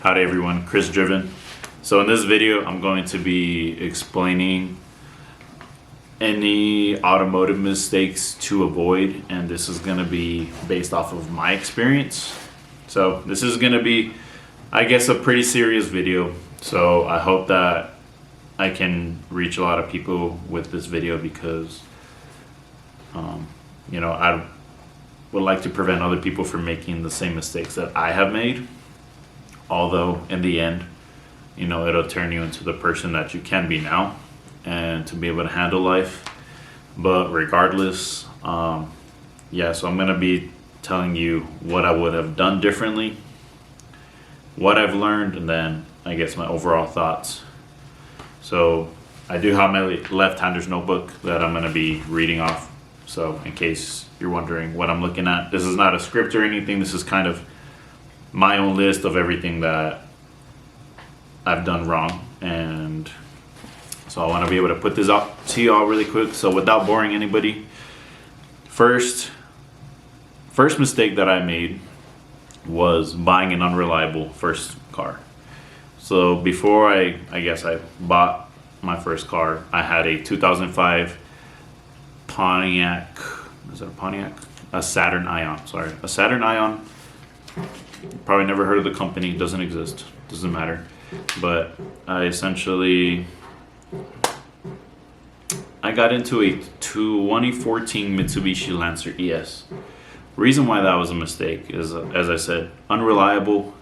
Howdy everyone, Chris Driven. So in this video, I'm going to be explaining any automotive mistakes to avoid, and this is going to be based off of my experience. So this is going to be, I guess, a pretty serious video. So I hope that I can reach a lot of people with this video because, I would like to prevent other people from making the same mistakes that I have made. Although in the end, it'll turn you into the person that you can be now and to be able to handle life. But regardless, so I'm going to be telling you what I would have done differently, what I've learned, and then I guess my overall thoughts. So I do have my left-hander's notebook that I'm going to be reading off. So in case you're wondering what I'm looking at, this is not a script or anything. This is kind of my own list of everything that I've done wrong, and so I want to be able to put this up to y'all really quick. So without boring anybody, first mistake that I made was buying an unreliable first car. So before I bought my first car, I had a 2005 Pontiac. Is it a Pontiac? A Saturn Ion. Sorry, a Saturn Ion. Probably never heard of the company. Doesn't exist. Doesn't matter. But I got into a 2014 Mitsubishi Lancer ES. Reason why that was a mistake is, as I said, unreliable.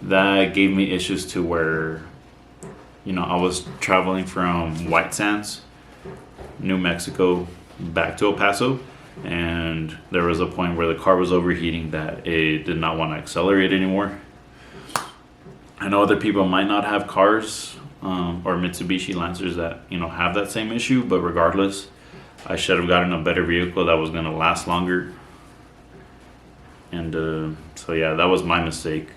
That gave me issues to where, I was traveling from White Sands, New Mexico, back to El Paso. And there was a point where the car was overheating that it did not want to accelerate anymore. I know other people might not have cars or Mitsubishi Lancers that have that same issue, but regardless, I should have gotten a better vehicle that was going to last longer. And that was my mistake.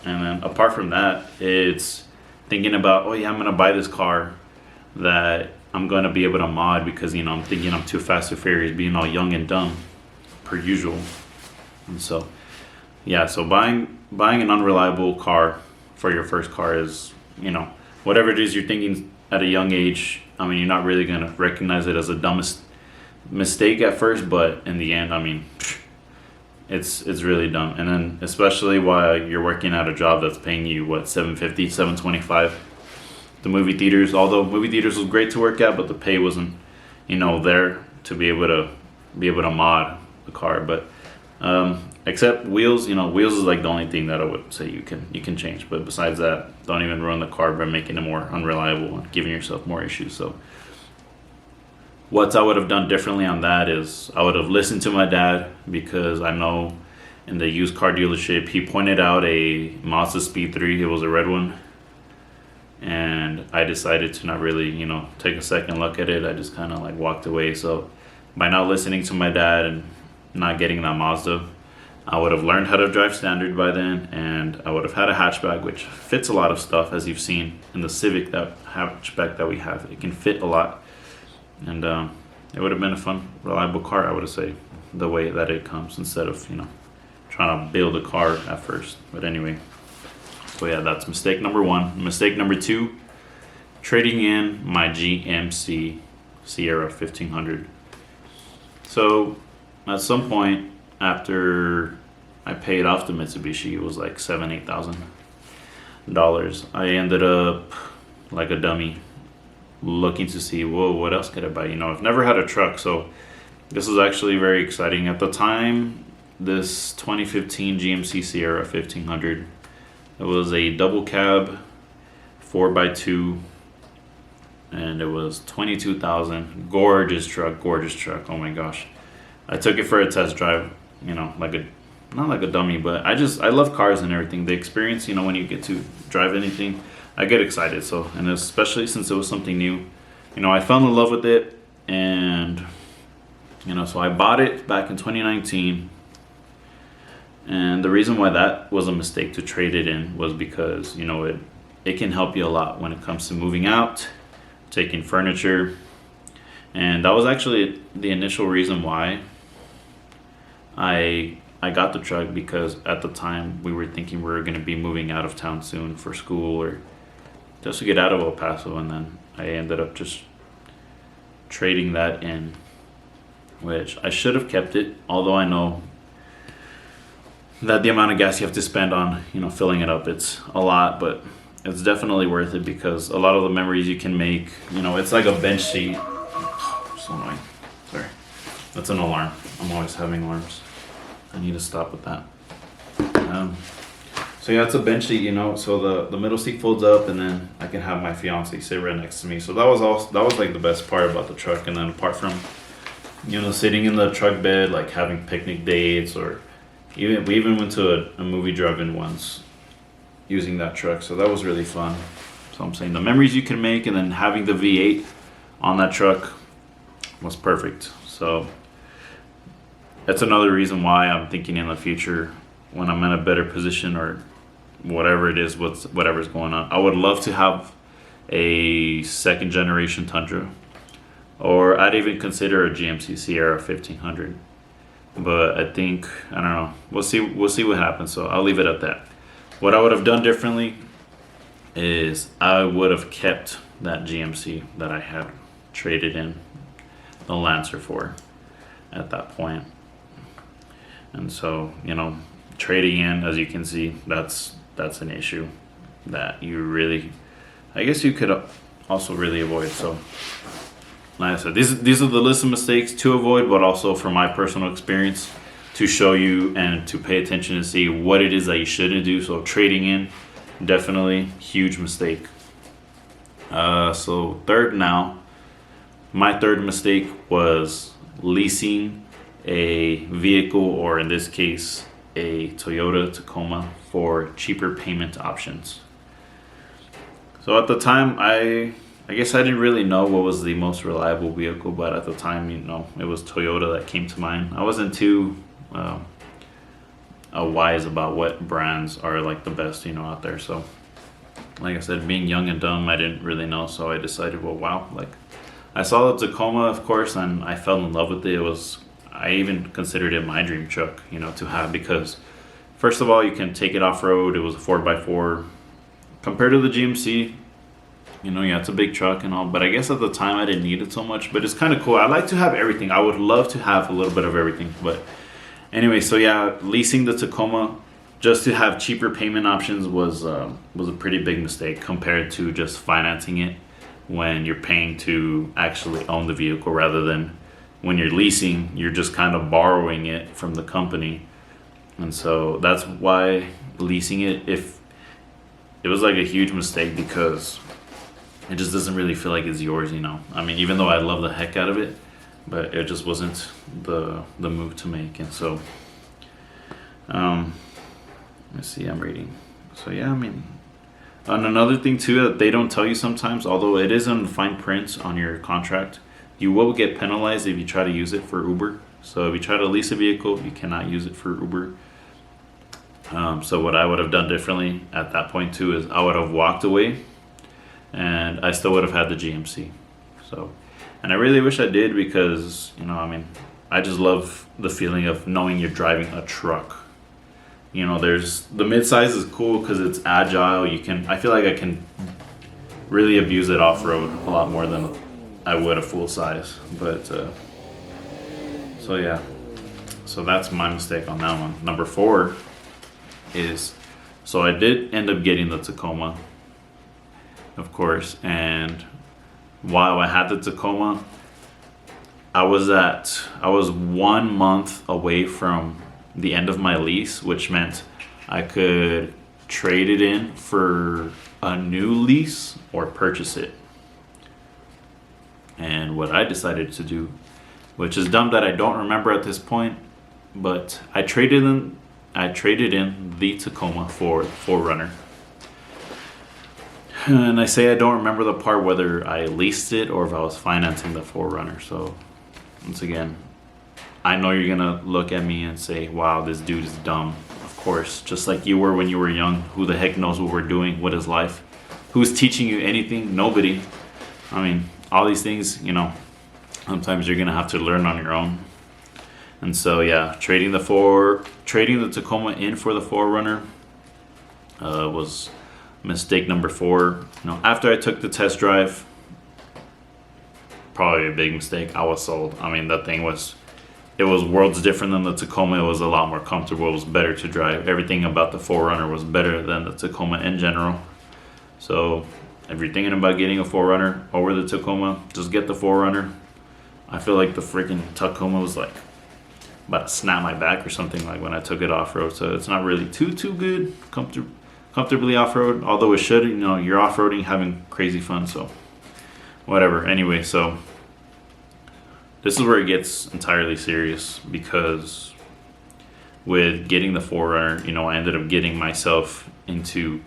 And then apart from that, it's thinking about, I'm going to buy this car that I'm going to be able to mod because, I'm thinking I'm too fast or furious, being all young and dumb, per usual. And so buying an unreliable car for your first car is, whatever it is you're thinking at a young age, you're not really going to recognize it as a dumbest mistake at first, but in the end, it's really dumb. And then especially while you're working at a job that's paying you, $750, $725. The movie theaters, although movie theaters was great to work at, but the pay wasn't, there to be able to mod the car. But except wheels, wheels is like the only thing that I would say you can change. But besides that, don't even ruin the car by making it more unreliable and giving yourself more issues. So what I would have done differently on that is I would have listened to my dad, because I know in the used car dealership he pointed out a Mazda Speed 3. It was a red one. And I decided to not really, take a second look at it. I just kind of walked away. So by not listening to my dad and not getting that Mazda, I would have learned how to drive standard by then, and I would have had a hatchback, which fits a lot of stuff, as you've seen in the Civic, that hatchback that we have. It can fit a lot, and it would have been a fun, reliable car, I would say, the way that it comes, instead of, trying to build a car at first. But anyway. So that's mistake number one. Mistake number two, trading in my GMC Sierra 1500. So at some point after I paid off the Mitsubishi, it was like $7,000-$8,000. I ended up like a dummy looking to see, what else could I buy? I've never had a truck, so this is actually very exciting. At the time, this 2015 GMC Sierra 1500, it was a double cab, 4x2, and it was $22,000. Gorgeous truck. Oh my gosh! I took it for a test drive. Not like a dummy, but I love cars and everything. The experience, when you get to drive anything, I get excited. So, and especially since it was something new, I fell in love with it, and so I bought it back in 2019. And the reason why that was a mistake to trade it in was because, it can help you a lot when it comes to moving out, taking furniture. And that was actually the initial reason why I I got the truck because at the time we were thinking we were going to be moving out of town soon for school or just to get out of El Paso, and then I ended up just trading that in, which I should have kept it, although I know that the amount of gas you have to spend on, filling it up, it's a lot, but it's definitely worth it because a lot of the memories you can make, it's like a bench seat. So annoying. Sorry. That's an alarm. I'm always having alarms. I need to stop with that. So yeah, it's a bench seat, so the middle seat folds up and then I can have my fiance sit right next to me. So that was like the best part about the truck. And then apart from, sitting in the truck bed, like having picnic dates, or we even went to a movie drive-in once using that truck. So that was really fun. So I'm saying the memories you can make, and then having the V8 on that truck was perfect. So that's another reason why I'm thinking in the future, when I'm in a better position or whatever it is, whatever's going on, I would love to have a second generation Tundra, or I'd even consider a GMC Sierra 1500. But I think, I don't know, we'll see what happens. So I'll leave it at that. What I would have done differently is I would have kept that GMC that I had traded in the Lancer for at that point. And so, trading in, as you can see, that's an issue that you really, I guess you could also really avoid. So like I said, these are the list of mistakes to avoid, but also from my personal experience to show you and to pay attention and see what it is that you shouldn't do. So trading in, definitely huge mistake. So my third mistake was leasing a vehicle, or in this case, a Toyota Tacoma, for cheaper payment options. So at the time, I guess I didn't really know what was the most reliable vehicle, but at the time, it was Toyota that came to mind. I wasn't too wise about what brands are like the best, out there. So like I said, being young and dumb, I didn't really know. So I decided, well, wow, like I saw the Tacoma, of course, and I fell in love with it. I even considered it my dream truck, to have, because first of all, you can take it off road. It was a 4x4 compared to the GMC. Yeah, it's a big truck and all, but I guess at the time I didn't need it so much. But it's kind of cool. I like to have everything. I would love to have a little bit of everything. But anyway, so yeah, leasing the Tacoma just to have cheaper payment options was a pretty big mistake compared to just financing it when you're paying to actually own the vehicle, rather than when you're leasing, you're just kind of borrowing it from the company. And so that's why leasing it, if it was like a huge mistake, because it just doesn't really feel like it's yours, I mean, even though I love the heck out of it, but it just wasn't the move to make. And so let's see, I'm reading. So yeah, I mean, and another thing too that they don't tell you sometimes, although it is in fine print on your contract, you will get penalized if you try to use it for Uber. So if you try to lease a vehicle, you cannot use it for Uber. So what I would have done differently at that point too is I would have walked away, and I still would have had the GMC. So, and I really wish I did, because I just love the feeling of knowing you're driving a truck. There's the midsize is cool because it's agile. I feel like I can really abuse it off road a lot more than I would a full size. But so yeah, so that's my mistake on that one. Number 4 is, so I did end up getting the Tacoma, of course, and while I had the Tacoma, I was 1 month away from the end of my lease, which meant I could trade it in for a new lease or purchase it. And what I decided to do, which is dumb that I don't remember at this point, but I traded in the Tacoma for the 4Runner. And I say I don't remember the part whether I leased it or if I was financing the 4Runner. So once again, I know you're gonna look at me and say, wow, this dude is dumb. Of course, just like you were when you were young. Who the heck knows what we're doing? What is life? Who's teaching you anything? Nobody. I mean, all these things, sometimes you're gonna have to learn on your own. And so yeah, trading the Tacoma in for the 4Runner was mistake number 4. After I took the test drive, probably a big mistake. I was sold. I mean, that thing was, it was worlds different than the Tacoma. It was a lot more comfortable. It was better to drive. Everything about the 4Runner was better than the Tacoma in general. So if you're thinking about getting a 4Runner over the Tacoma, just get the 4Runner. I feel like the freaking Tacoma was like about to snap my back or something like when I took it off-road. So it's not really too good, comfortably off-road. Although it should, you're off-roading, having crazy fun. So whatever. Anyway, so this is where it gets entirely serious, because with getting the 4Runner, I ended up getting myself into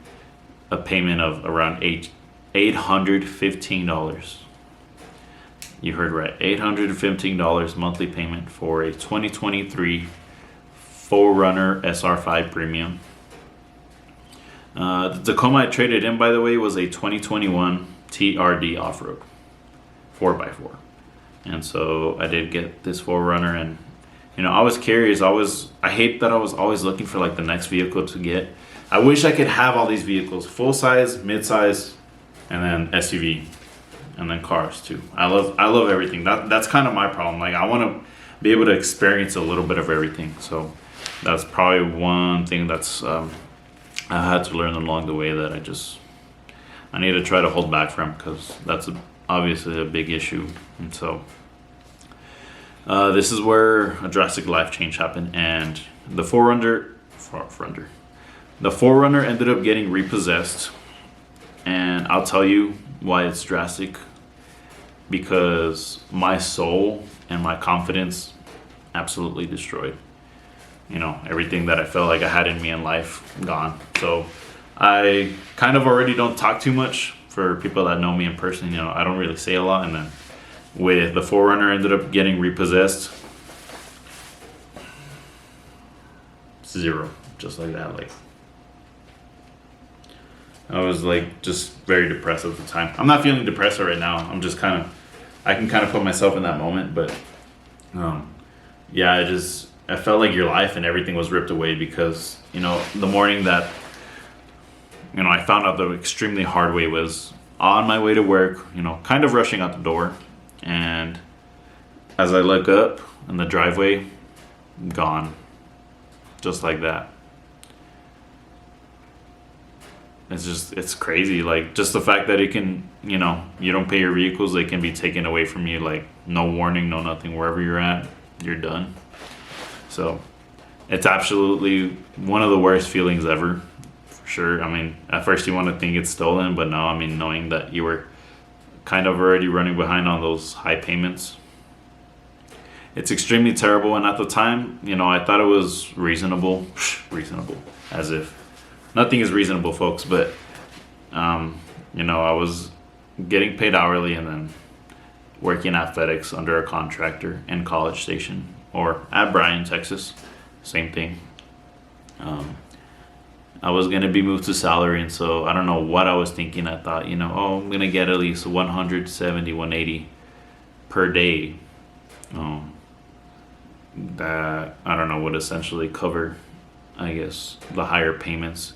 a payment of around $815. You heard right, $815 monthly payment for a 2023 4Runner SR5 Premium. The Tacoma I traded in, by the way, was a 2021 TRD off-road 4x4. And so I did get this 4Runner, and I was curious. I hate that I was always looking for like the next vehicle to get. I wish I could have all these vehicles: full size, mid size, and then SUV, and then cars too. I love everything. That's kind of my problem. Like, I want to be able to experience a little bit of everything. So that's probably one thing that's I had to learn along the way that I need to try to hold back from, because that's obviously a big issue. And so this is where a drastic life change happened, and the 4Runner ended up getting repossessed. And I'll tell you why it's drastic: because my soul and my confidence absolutely destroyed. Everything that I felt like I had in me in life, gone. So I kind of already don't talk too much. For people that know me in person, I don't really say a lot. And then with the 4Runner ended up getting repossessed, zero, just like that. Like, I was like just very depressed at the time. I'm not feeling depressed right now. I'm just I can kind of put myself in that moment. But yeah, I felt like your life and everything was ripped away, because the morning that I found out the extremely hard way was on my way to work, kind of rushing out the door, and as I look up in the driveway, gone, just like that. It's crazy. Like, just the fact that it can, you don't pay your vehicles, they can be taken away from you, like, no warning, no nothing. Wherever you're at, you're done. So it's absolutely one of the worst feelings ever, for sure. I mean, at first you want to think it's stolen, but no, I mean, knowing that you were kind of already running behind on those high payments, it's extremely terrible. And at the time, I thought it was reasonable, as if nothing is reasonable, folks. But I was getting paid hourly, and then working at FedEx under a contractor in College Station, or at Bryan, Texas, same thing. I was going to be moved to salary, and so I don't know what I was thinking. I thought, I'm going to get at least 170, 180 per day. That, I don't know, would essentially cover, I guess, the higher payments,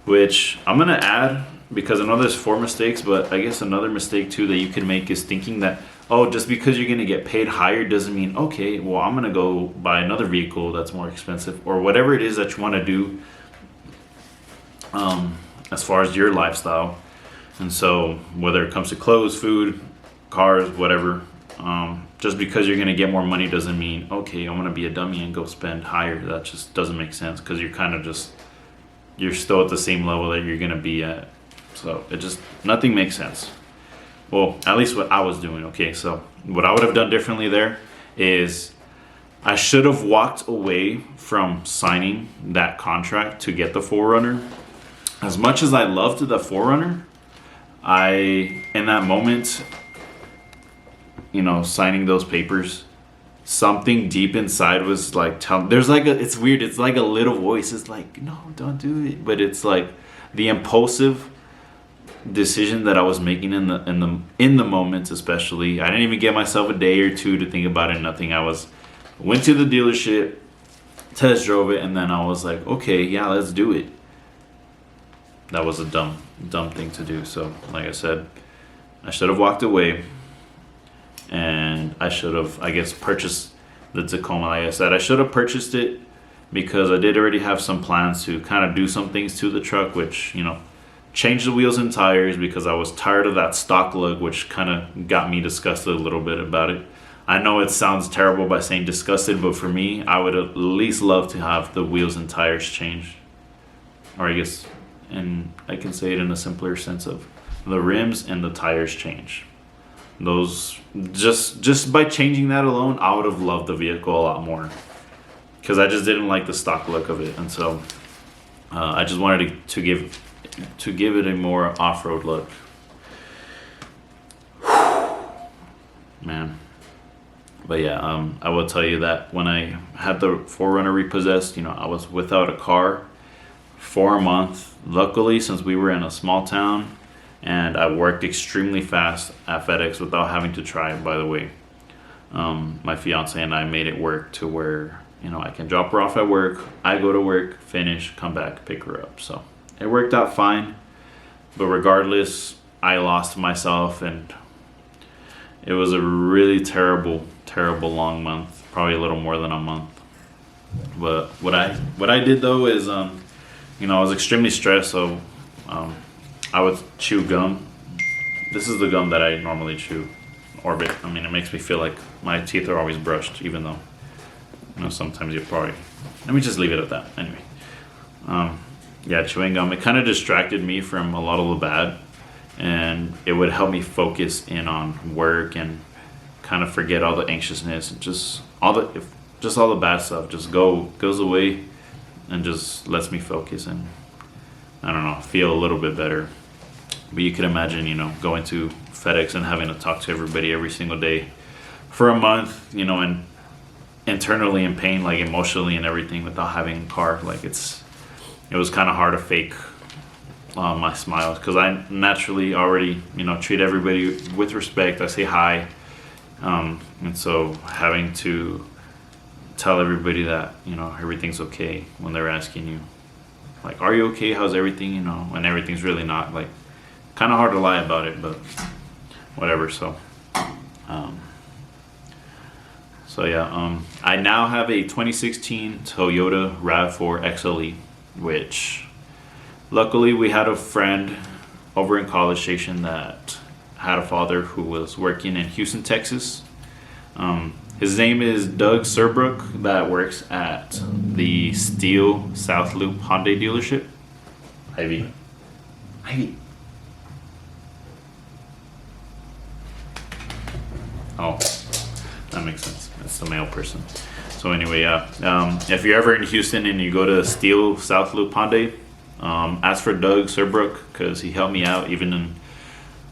which I'm going to add, because I know there's 4 mistakes, but I guess another mistake too that you can make is thinking that, just because you're going to get paid higher doesn't mean, okay, well, I'm going to go buy another vehicle that's more expensive, or whatever it is that you want to do as far as your lifestyle. And so whether it comes to clothes, food, cars, whatever, just because you're going to get more money doesn't mean, okay, I'm going to be a dummy and go spend higher. That just doesn't make sense, because you're kind of you're still at the same level that you're going to be at. So nothing makes sense. Well, at least what I was doing. Okay, so what I would have done differently there is I should have walked away from signing that contract to get the 4Runner. As much as I loved the 4Runner, in that moment, signing those papers, something deep inside was like, it's weird. It's like a little voice. It's like, no, don't do it. But it's like the impulsive decision that I was making in the moment, especially. I didn't even give myself a day or two to think about it. Nothing. I was Went to the dealership, test drove it, and then I was like, okay, yeah, let's do it. That was a dumb thing to do. So, like I said, I should have walked away, and I should have, I guess, purchased the Tacoma. Like I said, I should have purchased it because I did already have some plans to kind of do some things to the truck, which, change the wheels and tires because I was tired of that stock look, which kind of got me disgusted a little bit about it. I know it sounds terrible by saying disgusted, but for me, I would at least love to have the wheels and tires changed. Or I guess, and I can say it in a simpler sense of the rims and the tires change. Those, just by changing that alone, I would have loved the vehicle a lot more. Because I just didn't like the stock look of it. And so I just wanted to give it a more off-road look. Man. But yeah, I will tell you that when I had the 4Runner repossessed, I was without a car for a month. Luckily, since we were in a small town, and I worked extremely fast at FedEx without having to try, by the way. My fiance and I made it work to where, I can drop her off at work, I go to work, finish, come back, pick her up. So it worked out fine. But regardless, I lost myself, and it was a really terrible long month, probably a little more than a month. But what I did though is, I was extremely stressed, so I would chew gum. This is the gum that I normally chew, Orbit. I mean, it makes me feel like my teeth are always brushed, even though, sometimes you probably. Let me just leave it at that. Anyway, yeah, chewing gum. It kind of distracted me from a lot of the bad, and it would help me focus in on work and kind of forget all the anxiousness and just all the bad stuff just goes away and just lets me focus and, I don't know, feel a little bit better. But you can imagine, going to FedEx and having to talk to everybody every single day for a month, and internally in pain, like emotionally and everything, without having a car. Like it was kind of hard to fake my smiles because I naturally already, treat everybody with respect. I say hi. And so having to tell everybody that, everything's okay when they're asking you, like, are you okay? How's everything? When everything's really not, like, kind of hard to lie about it, but whatever. So, I now have a 2016 Toyota RAV4 XLE, which luckily we had a friend over in College Station that had a father who was working in Houston, Texas. His name is Doug Serbrook, that works at the Steel South Loop Hyundai dealership. Ivy. Oh, that makes sense. That's the male person. So anyway, if you're ever in Houston and you go to Steel South Loop Hyundai, ask for Doug Serbrook because he helped me out even in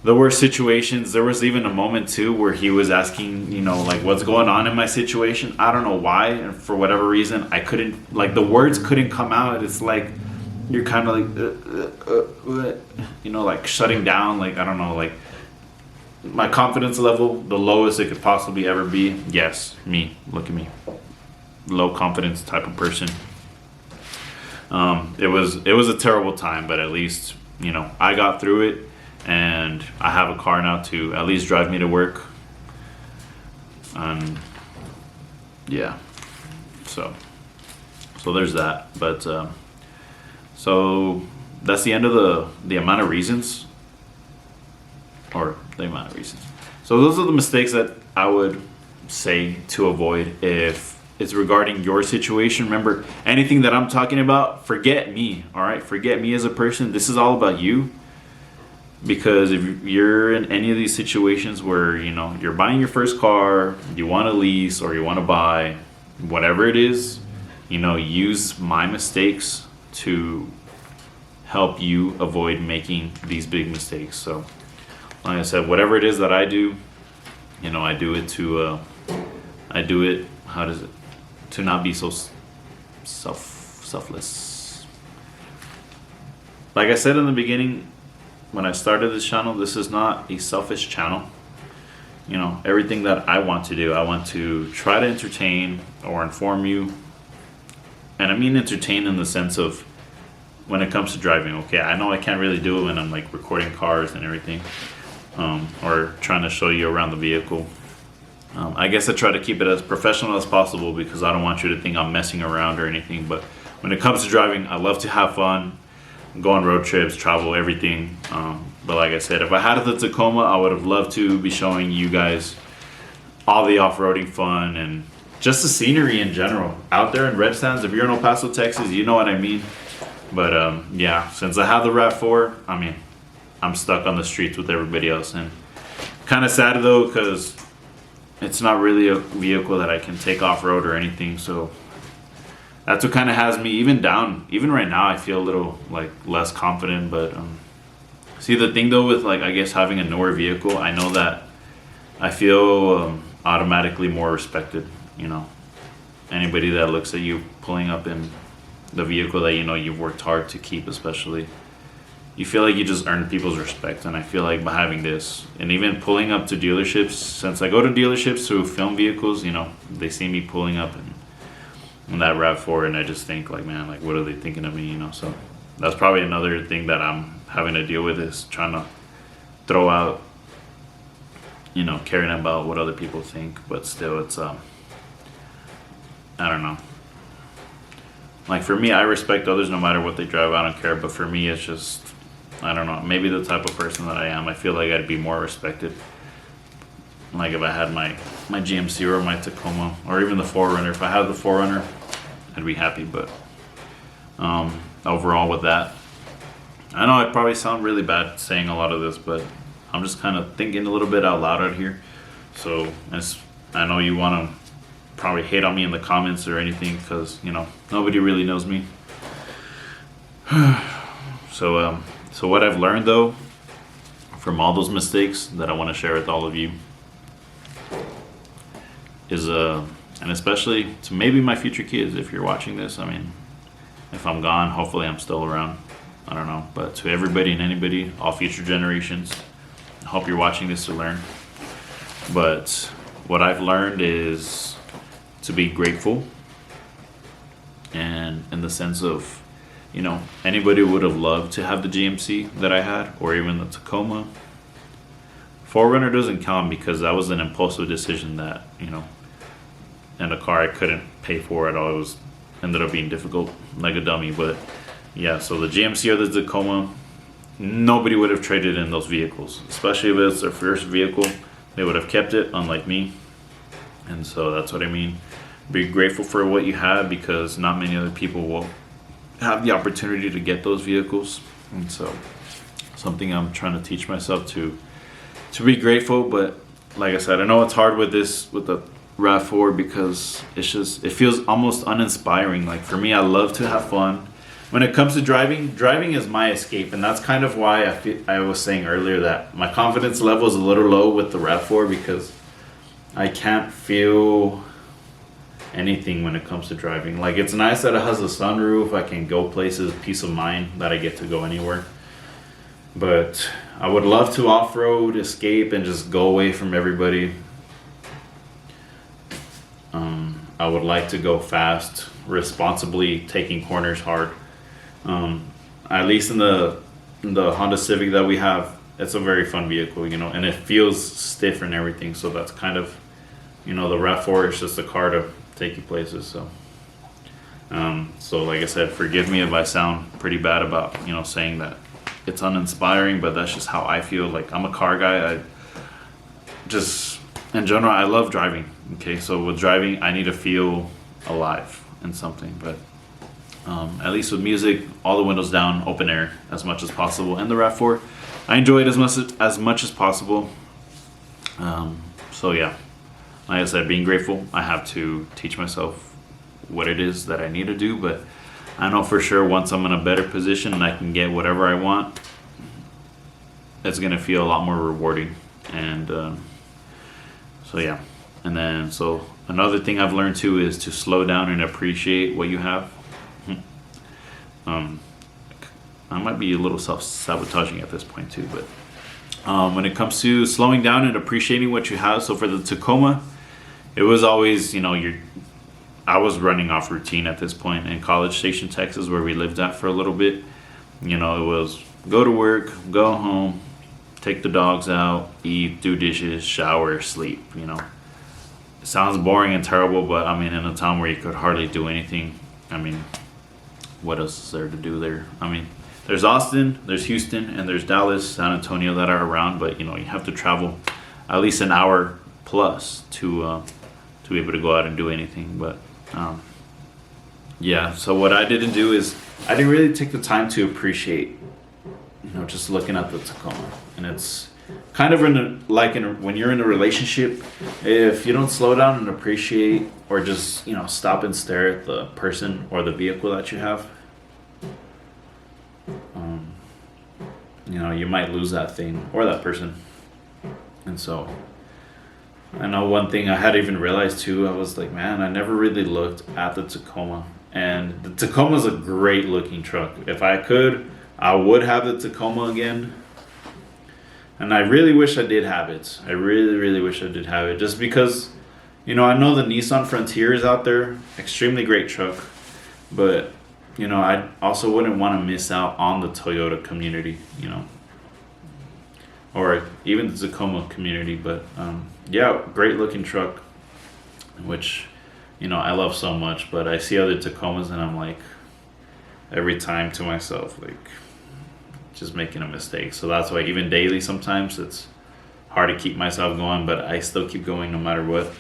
the worst situations. There was even a moment too where he was asking, like, what's going on in my situation. I don't know why, and for whatever reason, I couldn't, like, the words couldn't come out. It's like you're kind of like, like shutting down. Like, I don't know, like my confidence level, the lowest it could possibly ever be. Yes, me. Look at me, low confidence type of person. It was a terrible time, but at least I got through it. And I have a car now to at least drive me to work. Yeah. So there's that. But so that's the end of the amount of reasons. Or the amount of reasons. So those are the mistakes that I would say to avoid if it's regarding your situation. Remember, anything that I'm talking about, forget me. All right? Forget me as a person. This is all about you. Because if you're in any of these situations where, you're buying your first car, you want to lease or you want to buy, whatever it is, use my mistakes to help you avoid making these big mistakes. So, like I said, whatever it is that I do, I do it to not be so selfless. Like I said in the beginning, when I started this channel, this is not a selfish channel. everything that I want to do. I want to try to entertain or inform you. And I mean entertain in the sense of when it comes to driving. Okay, I know I can't really do it when I'm like recording cars and everything, or trying to show you around the vehicle. I guess I try to keep it as professional as possible because I don't want you to think I'm messing around or anything. But when it comes to driving, I love to have fun, go on road trips, travel, everything. But like I said, if I had the Tacoma, I would have loved to be showing you guys all the off-roading fun and just the scenery in general. Out there in Red Sands, if you're in El Paso, Texas, you know what I mean. But yeah, since I have the RAV4, I mean, I'm stuck on the streets with everybody else. And kind of sad though, because it's not really a vehicle that I can take off-road or anything. So that's what kind of has me even down. Even right now, I feel a little like less confident. But see, the thing though with like, I guess having a newer vehicle, I know that I feel automatically more respected. Anybody that looks at you pulling up in the vehicle that you've worked hard to keep, especially, you feel like you just earned people's respect. And I feel like by having this and even pulling up to dealerships, since I go to dealerships to film vehicles, they see me pulling up in that RAV4, and I just think like, man, like what are they thinking of me? So that's probably another thing that I'm having to deal with, is trying to throw out, caring about what other people think. But still, it's I don't know. Like for me, I respect others no matter what they drive. I don't care. But for me, it's just, I don't know. Maybe the type of person that I am, I feel like I'd be more respected. Like if I had my GMC or my Tacoma or even the 4Runner. If I had the 4Runner, I'd be happy. But overall with that, I know I probably sound really bad saying a lot of this, but I'm just kind of thinking a little bit out loud out here. So I know you want to probably hate on me in the comments or anything, because nobody really knows me. So what I've learned though from all those mistakes that I want to share with all of you is and especially to maybe my future kids, if you're watching this. I mean, if I'm gone, hopefully I'm still around, I don't know. But to everybody and anybody, all future generations, I hope you're watching this to learn. But what I've learned is to be grateful, and in the sense of, anybody would have loved to have the GMC that I had, or even the Tacoma. 4Runner doesn't count because that was an impulsive decision that, and a car I couldn't pay for at all. It ended up being difficult, like a dummy. But yeah, so the GMC or the Tacoma, nobody would have traded in those vehicles, especially if it's their first vehicle. They would have kept it, unlike me. And so that's what I mean. Be grateful for what you have, because not many other people will have the opportunity to get those vehicles. And so something I'm trying to teach myself to be grateful. But like I said, I know it's hard with the RAV4, because it feels almost uninspiring. Like for me, I love to have fun. When it comes to driving is my escape. And that's kind of why I was saying earlier that my confidence level is a little low with the RAV4, because I can't feel anything when it comes to driving. Like, it's nice that it has a sunroof. I can go places, peace of mind that I get to go anywhere. But I would love to off-road, escape, and just go away from everybody. I would like to go fast, responsibly, taking corners hard. At least in the Honda Civic that we have, it's a very fun vehicle, and it feels stiff and everything. So that's kind of, the RAV4 is just a car to take you places. So like I said, forgive me if I sound pretty bad about saying that it's uninspiring, but that's just how I feel. Like, I'm a car guy. I just, in general, I love driving. Okay, so with driving, I need to feel alive in something. But at least with music, all the windows down, open air as much as possible. And the RAV4, I enjoy it as much as possible. So yeah, like I said, being grateful. I have to teach myself what it is that I need to do. But I know for sure once I'm in a better position and I can get whatever I want, it's gonna feel a lot more rewarding. And so yeah. And then so another thing I've learned too is to slow down and appreciate what you have. I might be a little self-sabotaging at this point too, but When it comes to slowing down and appreciating what you have, so for the Tacoma, it was always, I was running off routine at this point in College Station, Texas, where we lived at for a little bit. It was go to work, go home, take the dogs out, eat, do dishes, shower, sleep. It sounds boring and terrible, but I mean, in a town where you could hardly do anything, I mean, what else is there to do there? I mean, there's Austin, there's Houston, and there's Dallas, San Antonio that are around, but you have to travel at least an hour plus to be able to go out and do anything. But yeah, so what I didn't do is I didn't really take the time to appreciate, just looking at the Tacoma. And it's kind of when you're in a relationship, if you don't slow down and appreciate, or just stop and stare at the person or the vehicle that you have, you might lose that thing or that person. And so I know one thing I had even realized too, I was like, man, I never really looked at the Tacoma. And the Tacoma's a great looking truck. If I could, I would have the Tacoma again. And I really wish I did have it. I really, really wish I did have it. Just because, I know the Nissan Frontier is out there. Extremely great truck. But, I also wouldn't want to miss out on the Toyota community, or even the Tacoma community. But, yeah, great looking truck, which, I love so much. But I see other Tacomas and I'm like, every time to myself, like, just making a mistake. So that's why even daily sometimes it's hard to keep myself going, but I still keep going no matter what.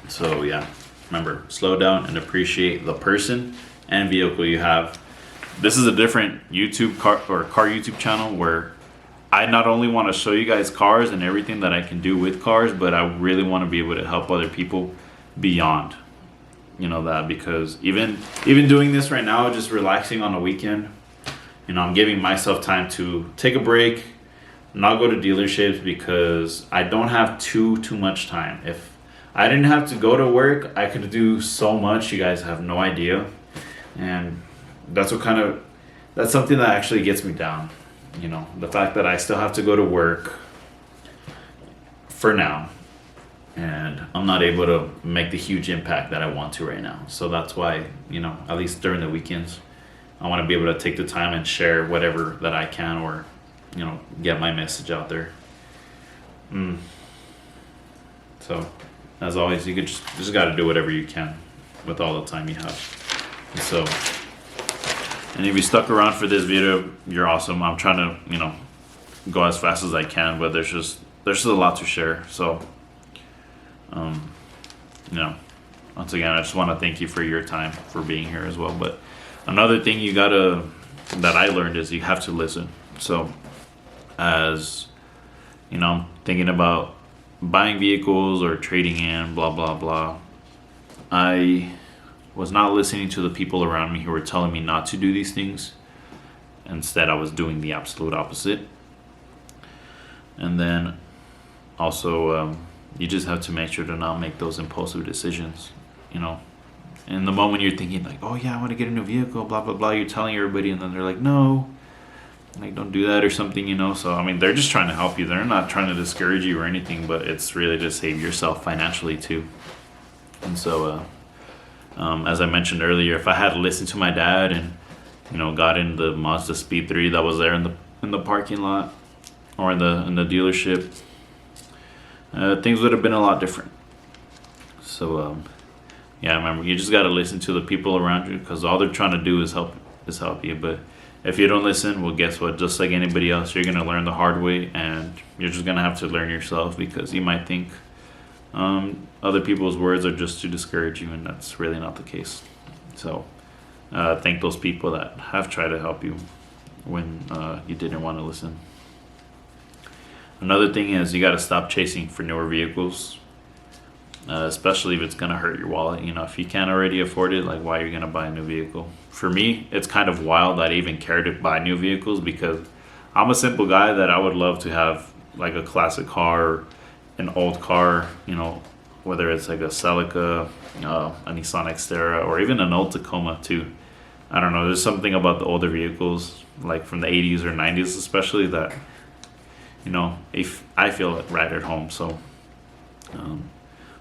So yeah, remember, slow down and appreciate the person and vehicle you have. This is a different YouTube car YouTube channel where I not only want to show you guys cars and everything that I can do with cars, but I really want to be able to help other people beyond that, because even doing this right now, just relaxing on a weekend, I'm giving myself time to take a break, not go to dealerships, because I don't have too much time. If I didn't have to go to work, I could do so much. You guys have no idea. And that's something that actually gets me down. The fact that I still have to go to work for now, and I'm not able to make the huge impact that I want to right now. So that's why, at least during the weekends, I want to be able to take the time and share whatever that I can, or, get my message out there. So, as always, you just got to do whatever you can with all the time you have. And if you stuck around for this video, you're awesome. I'm trying to, go as fast as I can, but there's just a lot to share. So, once again, I just want to thank you for your time, for being here as well. But another thing that I learned is you have to listen. So, as I'm thinking about buying vehicles or trading in, blah, blah, blah, I was not listening to the people around me who were telling me not to do these things. Instead, I was doing the absolute opposite. And then also, you just have to make sure to not make those impulsive decisions, In the moment you're thinking like, oh yeah, I want to get a new vehicle, blah, blah, blah, you're telling everybody, and then they're like, no, like, don't do that or something, So, I mean, they're just trying to help you. They're not trying to discourage you or anything, but it's really to save yourself financially too. And so, as I mentioned earlier, if I had listened to my dad and, got in the Mazda Speed 3 that was there in the parking lot or in the dealership, things would have been a lot different. So, yeah, remember, you just got to listen to the people around you, because all they're trying to do is help you. But if you don't listen, well, guess what? Just like anybody else, you're going to learn the hard way, and you're just going to have to learn yourself, because you might think other people's words are just to discourage you, and that's really not the case. So thank those people that have tried to help you when you didn't want to listen. Another thing is you got to stop chasing for newer vehicles. Especially if it's going to hurt your wallet. If you can't already afford it, like, why are you going to buy a new vehicle? For me, it's kind of wild that I even care to buy new vehicles, because I'm a simple guy that I would love to have like a classic car, or an old car, whether it's like a Celica, a Nissan Xterra, or even an old Tacoma too. I don't know, there's something about the older vehicles, like from the 80s or 90s especially, that if I feel right at home. So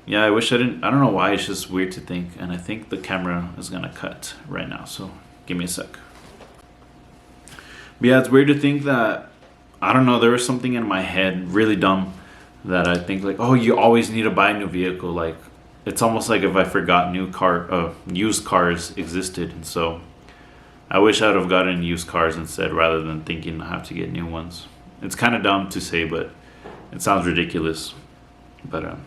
yeah, I wish I didn't. I don't know why. It's just weird to think, and I think the camera is gonna cut right now. So give me a sec. But yeah, it's weird to think that, I don't know, there was something in my head really dumb that I think like, oh, you always need to buy a new vehicle. Like, it's almost like if I forgot used cars existed. And so I wish I would have gotten used cars instead rather than thinking I have to get new ones. It's kind of dumb to say, but it sounds ridiculous. But like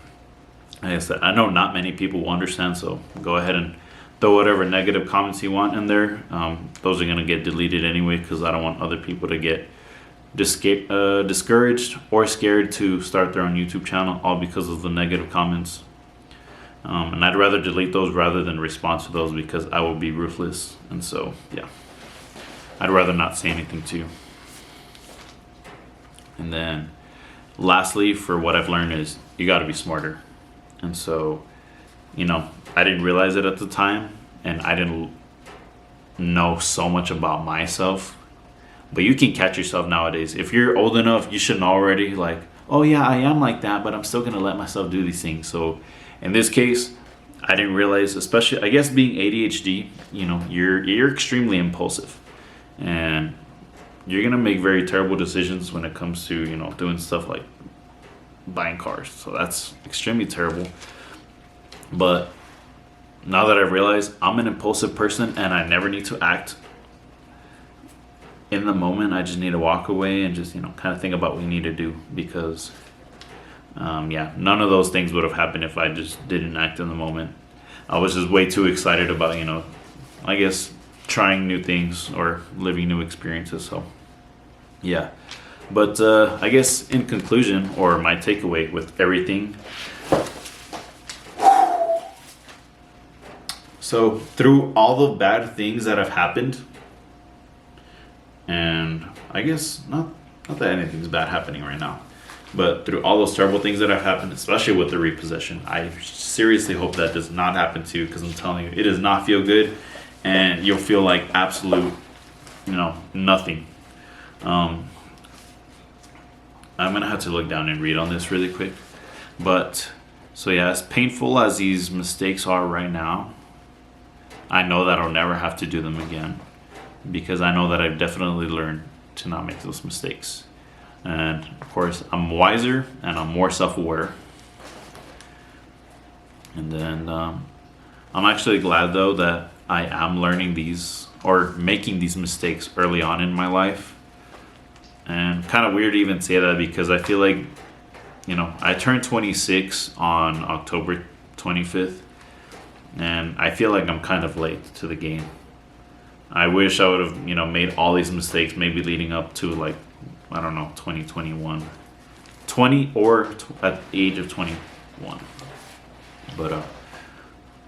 I said, I know not many people will understand, so go ahead and throw whatever negative comments you want in there. Those are going to get deleted anyway, because I don't want other people to get discouraged or scared to start their own YouTube channel, all because of the negative comments. And I'd rather delete those rather than respond to those, because I will be ruthless. And so, yeah, I'd rather not say anything to you. And then lastly, for what I've learned is you got to be smarter. And so, I didn't realize it at the time, and I didn't know so much about myself. But you can catch yourself nowadays. If you're old enough, you should know already, like, oh yeah, I am like that, but I'm still going to let myself do these things. So in this case, I didn't realize, especially, I guess, being ADHD, you're extremely impulsive. And you're going to make very terrible decisions when it comes to, doing stuff like buying cars. So that's extremely terrible. But now that I've realized I'm an impulsive person and I never need to act in the moment, I just need to walk away and just, kind of think about what we need to do, because none of those things would have happened if I just didn't act in the moment. I was just way too excited about, I guess, trying new things or living new experiences. So yeah, but I guess in conclusion, or my takeaway with everything, so through all the bad things that have happened, and I guess not that anything's bad happening right now, but through all those terrible things that have happened, especially with the repossession, I seriously hope that does not happen to you, because I'm telling you, it does not feel good, and you'll feel like absolute, nothing. I'm gonna have to look down and read on this really quick. But so yeah, as painful as these mistakes are right now, I know that I'll never have to do them again, because I know that I've definitely learned to not make those mistakes. And of course, I'm wiser and I'm more self-aware. And then I'm actually glad, though, that I am learning these or making these mistakes early on in my life. And kind of weird to even say that, because I feel like, I turned 26 on October 25th, and I feel like I'm kind of late to the game. I wish I would have, made all these mistakes maybe leading up to, like, I don't know, 2021. 20 or at the age of 21. But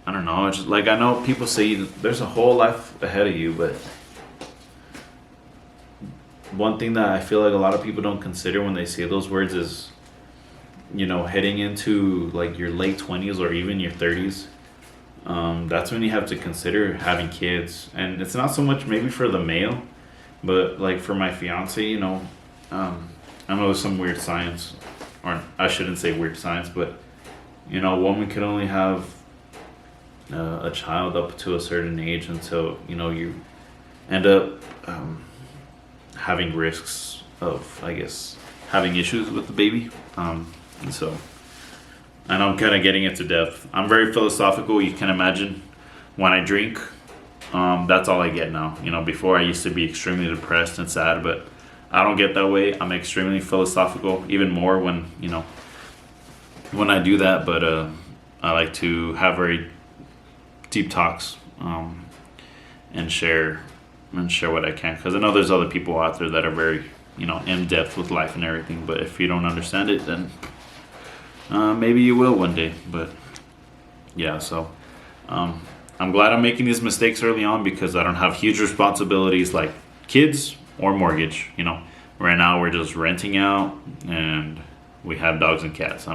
I don't know. It's just, like, I know people say there's a whole life ahead of you, but one thing that I feel like a lot of people don't consider when they say those words is, heading into like your late 20s or even your 30s. That's when you have to consider having kids. And it's not so much maybe for the male, but like for my fiance, I know there's some weird science, or I shouldn't say weird science, but a woman can only have a child up to a certain age until you end up having risks of, I guess, having issues with the baby. And so I know I'm kind of getting into depth. I'm very philosophical. You can imagine when I drink, that's all I get now. Before I used to be extremely depressed and sad, but I don't get that way. I'm extremely philosophical, even more when I do that. But I like to have very deep talks and share what I can, because I know there's other people out there that are very in depth with life and everything. But if you don't understand it, then maybe you will one day. But yeah, so I'm glad I'm making these mistakes early on, because I don't have huge responsibilities like kids or mortgage. Right now we're just renting out, and we have dogs and cats.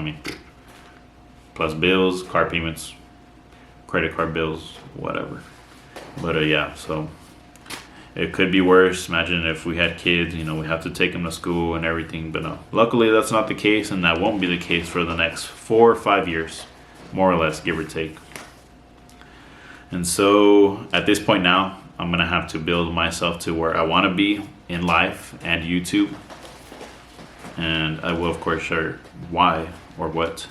Plus bills, car payments, credit card bills, whatever. But yeah, so it could be worse. Imagine if we had kids, you know, we have to take them to school and everything. But no, luckily that's not the case, and that won't be the case for the next 4 or 5 years, more or less, give or take. And so at this point now, I'm gonna have to build myself to where I want to be in life and YouTube. And I will of course share why or what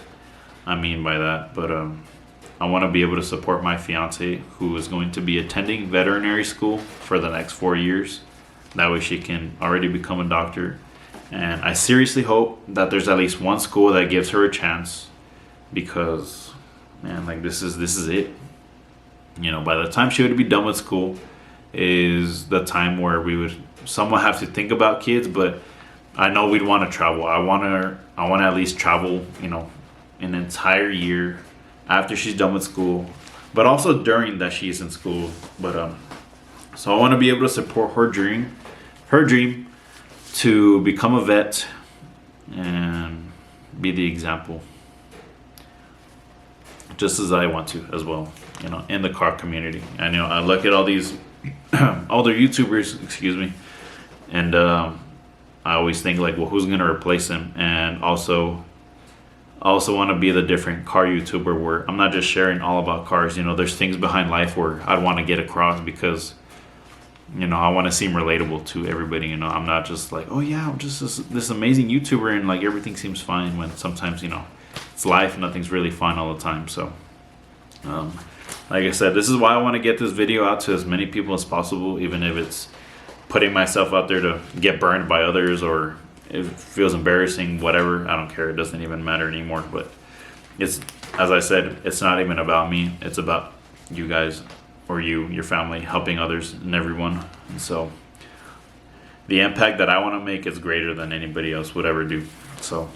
I mean by that. But I want to be able to support my fiance, who is going to be attending veterinary school for the next 4 years. That way she can already become a doctor. And I seriously hope that there's at least one school that gives her a chance, because man, like this is it. You know, by the time she would be done with school is the time where we would somewhat have to think about kids. But I know we'd want to travel. I want to at least travel, you know, an entire year after she's done with school, but also during that she's in school. But so I want to be able to support her dream to become a vet and be the example, just as I want to as well, you know, in the car community. And you know, I look at all these older YouTubers, excuse me, and I always think like, well, who's gonna replace them? And also want to be the different car YouTuber where I'm not just sharing all about cars. You know, there's things behind life where I'd want to get across, because you know, I want to seem relatable to everybody. You know, I'm not just like, oh yeah, I'm just this amazing YouTuber and like everything seems fine, when sometimes, you know, it's life, nothing's really fun all the time. So like I said, this is why I want to get this video out to as many people as possible, even if it's putting myself out there to get burned by others, or it feels embarrassing, whatever. I don't care. It doesn't even matter anymore. But it's, as I said, it's not even about me. It's about you guys, or you, your family, helping others and everyone. And so the impact that I want to make is greater than anybody else would ever do. So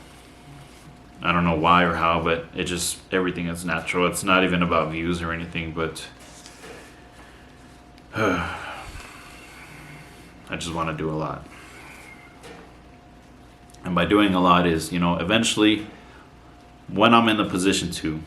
I don't know why or how, but it just, everything is natural. It's not even about views or anything, but I just want to do a lot. And by doing a lot is, you know, eventually when I'm in the position to,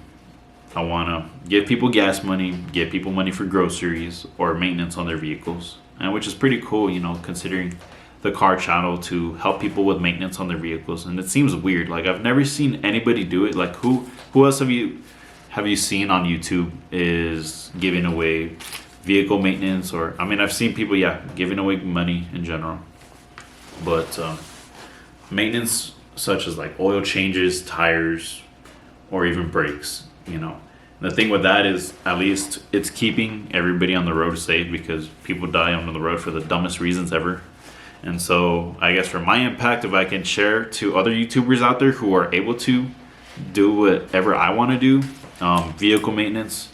I want to give people gas money, give people money for groceries or maintenance on their vehicles. And which is pretty cool, you know, considering the car channel, to help people with maintenance on their vehicles. And it seems weird. Like, I've never seen anybody do it. Like, who else have you seen on YouTube is giving away vehicle maintenance? Or, I mean, I've seen people, yeah, giving away money in general. But maintenance such as like oil changes, tires, or even brakes, you know. And the thing with that is, at least it's keeping everybody on the road safe, because people die on the road for the dumbest reasons ever. And so I guess for my impact, if I can share to other YouTubers out there who are able to do whatever I want to do, vehicle maintenance.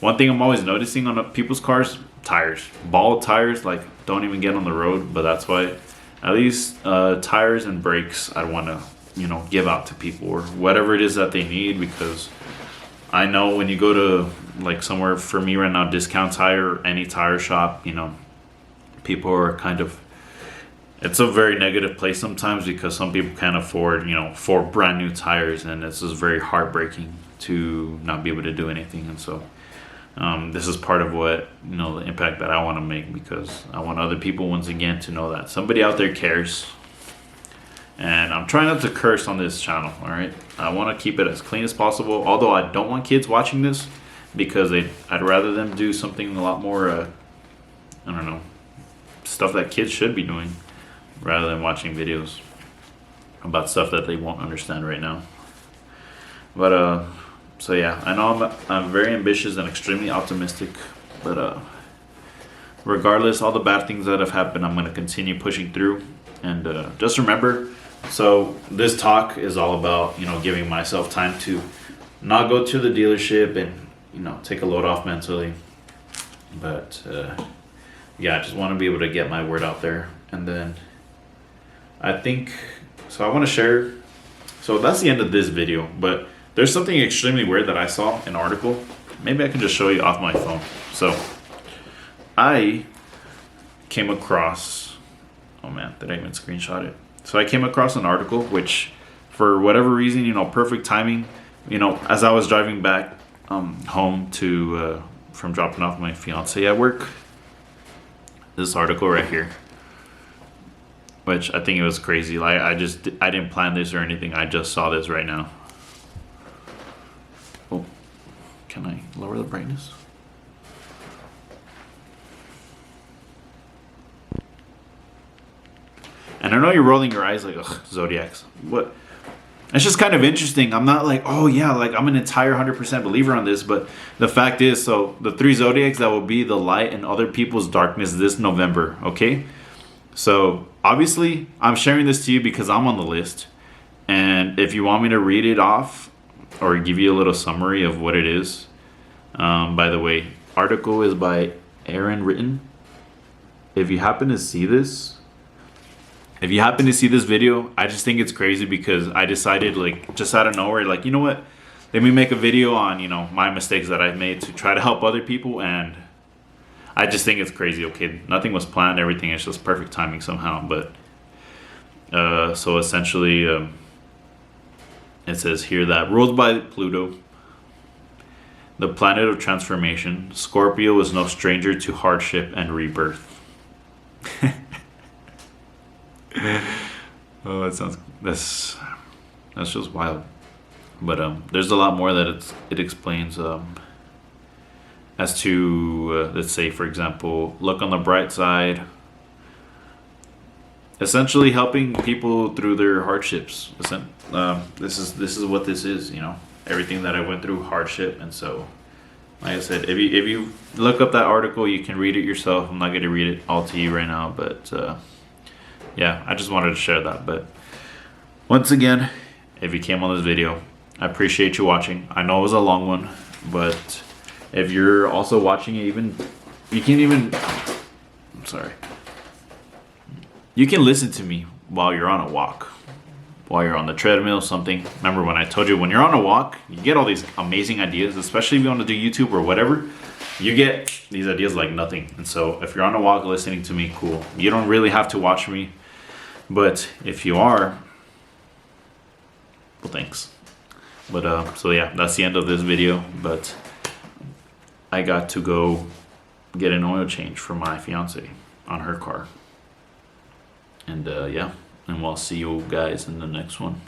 One thing I'm always noticing on people's cars, tires, bald tires, like don't even get on the road. But that's why at least tires and brakes I'd want to, you know, give out to people, or whatever it is that they need. Because I know when you go to like somewhere, for me right now, Discount Tire or any tire shop, you know, people are kind of, it's a very negative place sometimes, because some people can't afford, you know, 4 brand new tires, and it's just very heartbreaking to not be able to do anything. And so this is part of what, you know, the impact that I want to make, because I want other people, once again, to know that somebody out there cares. And I'm trying not to curse on this channel, all right? I want to keep it as clean as possible, although I don't want kids watching this, because I'd rather them do something a lot more, I don't know, stuff that kids should be doing, rather than watching videos about stuff that they won't understand right now. But so yeah, I know I'm very ambitious and extremely optimistic, but regardless, all the bad things that have happened, I'm going to continue pushing through. And just remember, so this talk is all about, you know, giving myself time to not go to the dealership and, you know, take a load off mentally. But yeah, I just want to be able to get my word out there. And then I think, so I want to share, so that's the end of this video, but there's something extremely weird that I saw, an article. Maybe I can just show you off my phone. So I came across, oh man, did I even screenshot it? So I came across an article, which for whatever reason, you know, perfect timing, you know, as I was driving back home to, from dropping off my fiance at work, This article right here, which I think it was crazy. Like I didn't plan this or anything. I just saw this right now. Oh, can I lower the brightness? And I know you're rolling your eyes like, ugh, zodiacs. What? It's just kind of interesting. I'm not like, oh yeah, like I'm an entire 100% believer on this, but the fact is, so the 3 zodiacs that will be the light in other people's darkness this November, okay? So obviously, I'm sharing this to you because I'm on the list, and if you want me to read it off or give you a little summary of what it is, by the way, article is by Aaron Ritten. If you happen to see this. If you happen to see this video, I just think it's crazy because I decided, like, just out of nowhere, like, you know what? Let me make a video on, you know, my mistakes that I've made to try to help other people. And I just think it's crazy. Okay, nothing was planned. Everything is just perfect timing somehow. But so essentially, it says here that ruled by Pluto, the planet of transformation, Scorpio is no stranger to hardship and rebirth. Oh, that's just wild. But there's a lot more that it explains as to let's say, for example, look on the bright side. Essentially, helping people through their hardships. This is what this is. You know, everything that I went through, hardship, and so. Like I said, if you look up that article, you can read it yourself. I'm not going to read it all to you right now, but yeah, I just wanted to share that. But once again, if you came on this video, I appreciate you watching. I know it was a long one, but if you're also watching it, I'm sorry. You can listen to me while you're on a walk, while you're on the treadmill, something. Remember when I told you, when you're on a walk, you get all these amazing ideas, especially if you want to do YouTube or whatever. You get these ideas like nothing. And so if you're on a walk listening to me, cool. You don't really have to watch me. But if you are, well, thanks. But so yeah, that's the end of this video. But I got to go get an oil change for my fiance on her car. And yeah, and we'll see you guys in the next one.